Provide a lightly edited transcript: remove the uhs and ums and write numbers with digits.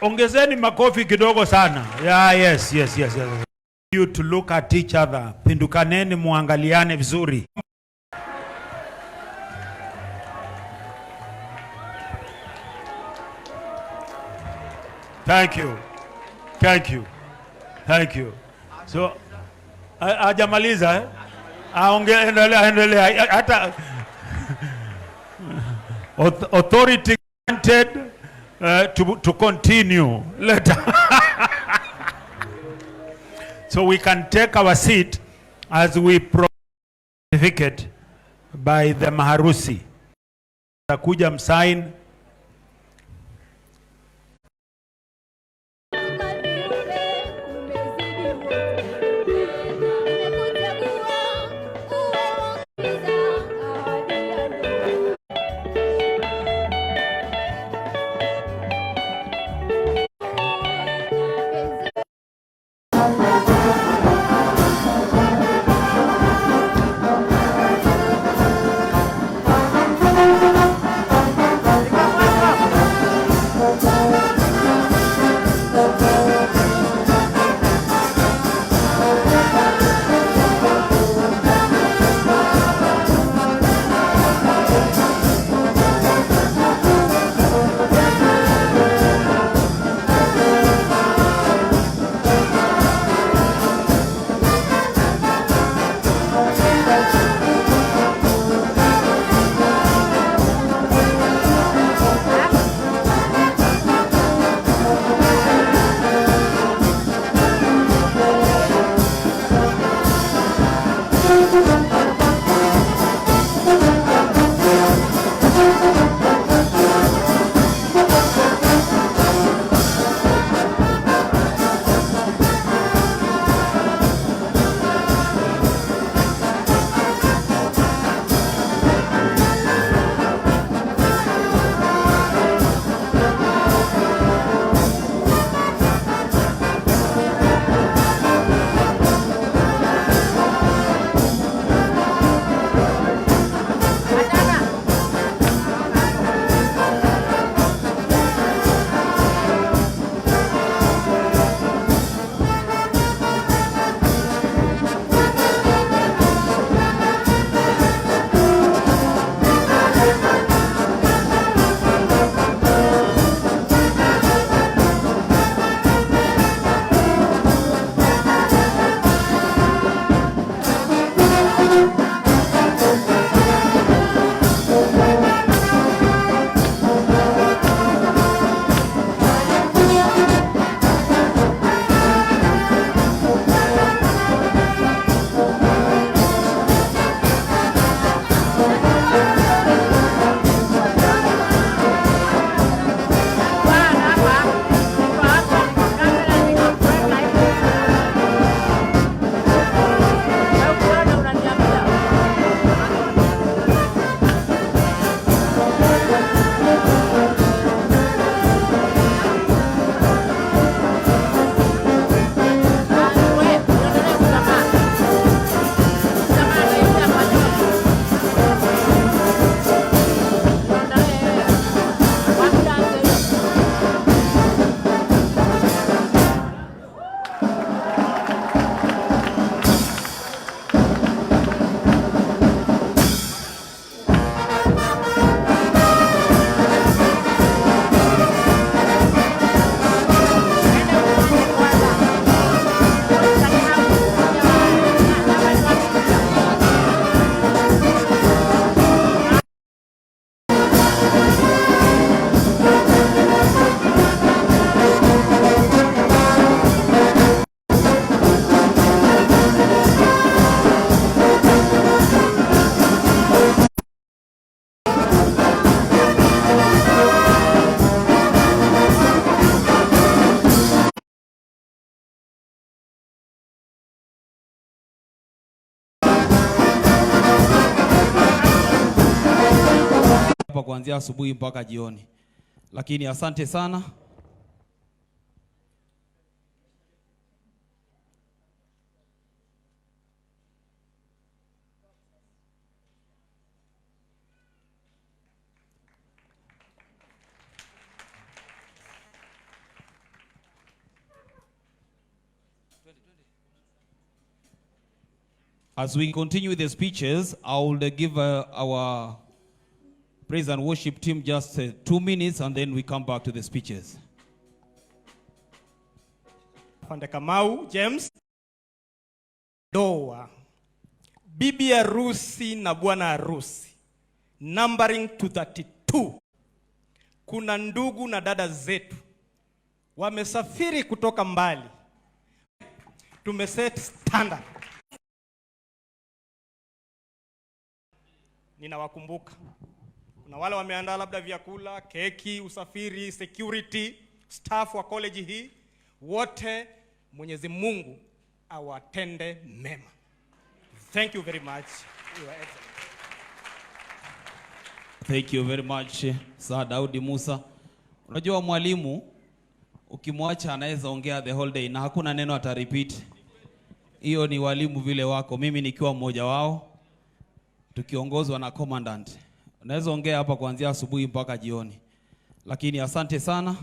Ongezeni makofi kidogo sana. Yeah, yes. You to look at each other. Pindukaneni muangaliane vizuri. Thank you. So, hajamaliza endelea hata authority granted to continue later. So we can take our seat as we certificate by the maharusi. Takuja msign. Kuanzia asubuhi mpaka jioni. Lakini asante sana. As we continue with the speeches, I will give our praise and worship team just 2 minutes, and then we come back to the speeches. Afande Kamau James. Doa. Bibi harusi na bwana harusi. Numbering to 32. Kuna ndugu na dada zetu wamesafiri kutoka mbali. Tumeset standard. Ninawakumbuka. Kuna wale wameandaa labda vyakula, keki, usafiri, security, staff wa college hii. Wote Mwenyezi Mungu awatende mema. Thank you very much. Thank you very much, Sir Daudi Musa. Unajua mwalimu ukimwacha anaweza ongea the whole day na hakuna neno atarepeat. Hiyo ni walimu vile wako. Mimi nikiwa mmoja wao, tukiongozwa na commandant. Unaweza ongea hapa kuanzia asubuhi mpaka jioni. Lakini asante sana.